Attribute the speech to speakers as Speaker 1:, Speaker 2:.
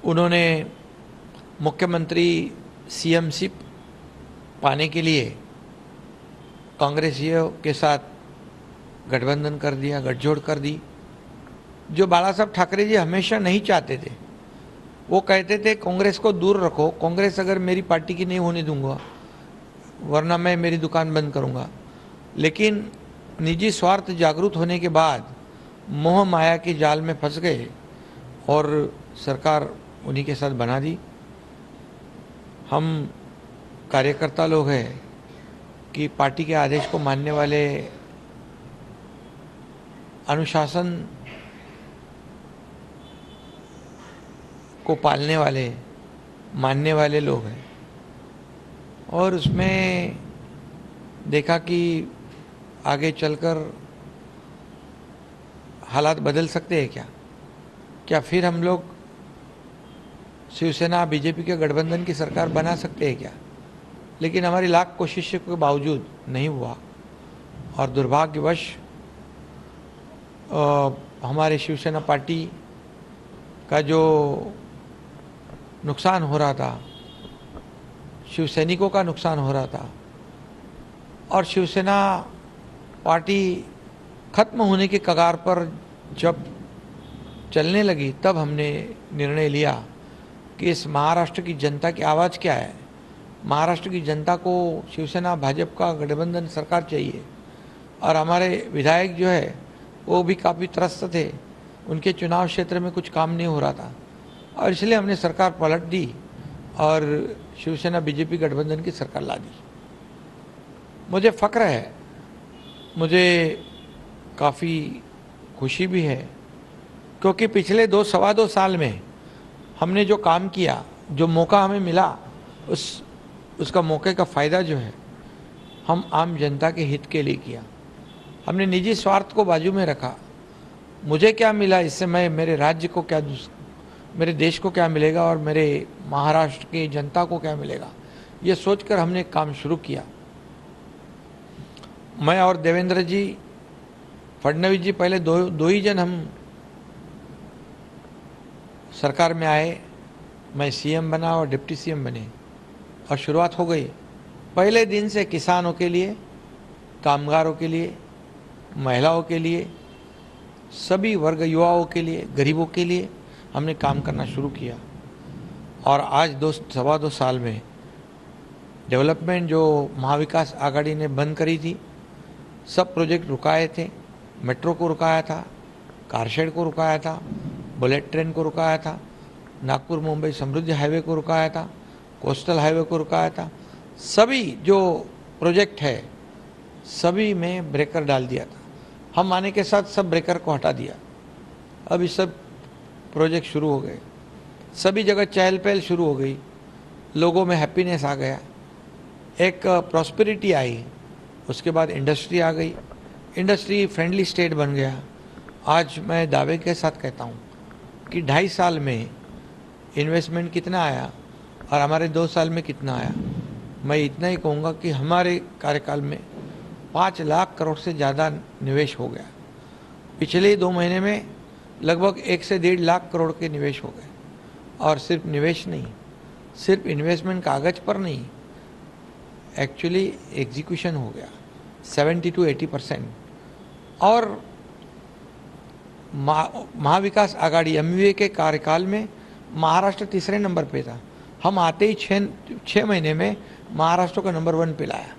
Speaker 1: उन्होंने मुख्यमंत्री सीएमशिप पाने के लिए कांग्रेसियों के साथ गठबंधन कर दिया, गठजोड़ कर दी, जो बाला साहब ठाकरे जी हमेशा नहीं चाहते थे। वो कहते थे कांग्रेस को दूर रखो, कांग्रेस अगर मेरी पार्टी की नहीं होने दूंगा वरना मैं मेरी दुकान बंद करूंगा। लेकिन निजी स्वार्थ जागरूक होने के बाद मोह माया के जाल में फंस गए और सरकार उन्हीं के साथ बना दी। हम कार्यकर्ता लोग हैं कि पार्टी के आदेश को मानने वाले, अनुशासन को पालने वाले, मानने वाले लोग हैं। और उसमें देखा कि आगे चलकर हालात बदल सकते हैं क्या फिर हम लोग शिवसेना बीजेपी के गठबंधन की सरकार बना सकते हैं क्या? लेकिन हमारी लाख कोशिशों के बावजूद नहीं हुआ और दुर्भाग्यवश हमारे शिवसेना पार्टी का जो नुकसान हो रहा था, शिव सैनिकों का नुकसान हो रहा था और शिवसेना पार्टी खत्म होने के कगार पर जब चलने लगी तब हमने निर्णय लिया कि इस महाराष्ट्र की जनता की आवाज़ क्या है। महाराष्ट्र की जनता को शिवसेना भाजपा का गठबंधन सरकार चाहिए और हमारे विधायक जो है वो भी काफ़ी त्रस्त थे, उनके चुनाव क्षेत्र में कुछ काम नहीं हो रहा था और इसलिए हमने सरकार पलट दी और शिवसेना बीजेपी गठबंधन की सरकार ला दी। मुझे फ़ख्र है, मुझे काफ़ी खुशी भी है क्योंकि पिछले 2-2.25 साल में हमने जो काम किया, जो मौका हमें मिला, उसका मौके का फ़ायदा जो है हम आम जनता के हित के लिए किया। हमने निजी स्वार्थ को बाजू में रखा। मुझे क्या मिला इससे, मैं मेरे राज्य को क्या, मेरे देश को क्या मिलेगा और मेरे महाराष्ट्र की जनता को क्या मिलेगा, ये सोचकर हमने काम शुरू किया। मैं और देवेंद्र जी फडणवीस जी पहले दो ही जन हम सरकार में आए। मैं सीएम बना और डिप्टी सीएम बने और शुरुआत हो गई। पहले दिन से किसानों के लिए, कामगारों के लिए, महिलाओं के लिए, सभी वर्ग, युवाओं के लिए, गरीबों के लिए हमने काम करना शुरू किया और आज 2-2.25 साल में डेवलपमेंट जो महाविकास आघाड़ी ने बंद करी थी, सब प्रोजेक्ट रुकाए थे। मेट्रो को रुकाया था, कारशेड को रुकाया था, बुलेट ट्रेन को रुकाया था, नागपुर मुंबई समृद्धि हाईवे को रुकाया था, कोस्टल हाईवे को रुकाया था। सभी जो प्रोजेक्ट है सभी में ब्रेकर डाल दिया था। हम आने के साथ सब ब्रेकर को हटा दिया। अब ये सब प्रोजेक्ट शुरू हो गए, सभी जगह चहल पहल शुरू हो गई, लोगों में हैप्पीनेस आ गया, एक प्रॉस्पेरिटी आई। उसके बाद इंडस्ट्री आ गई, इंडस्ट्री फ्रेंडली स्टेट बन गया। आज मैं दावे के साथ कहता हूँ कि 2.5 साल में इन्वेस्टमेंट कितना आया और हमारे 2 साल में कितना आया। मैं इतना ही कहूँगा कि हमारे कार्यकाल में 5 लाख करोड़ से ज़्यादा निवेश हो गया। पिछले 2 महीने में लगभग 1 से 1.5 लाख करोड़ के निवेश हो गए। और सिर्फ निवेश नहीं, सिर्फ इन्वेस्टमेंट कागज पर नहीं, एक्चुअली एग्जीक्यूशन हो गया 70 to 80%। और महाविकास आघाड़ी MUA के कार्यकाल में महाराष्ट्र तीसरे नंबर पे था। हम आते ही 6 महीने में महाराष्ट्र को नंबर 1 पे लाया।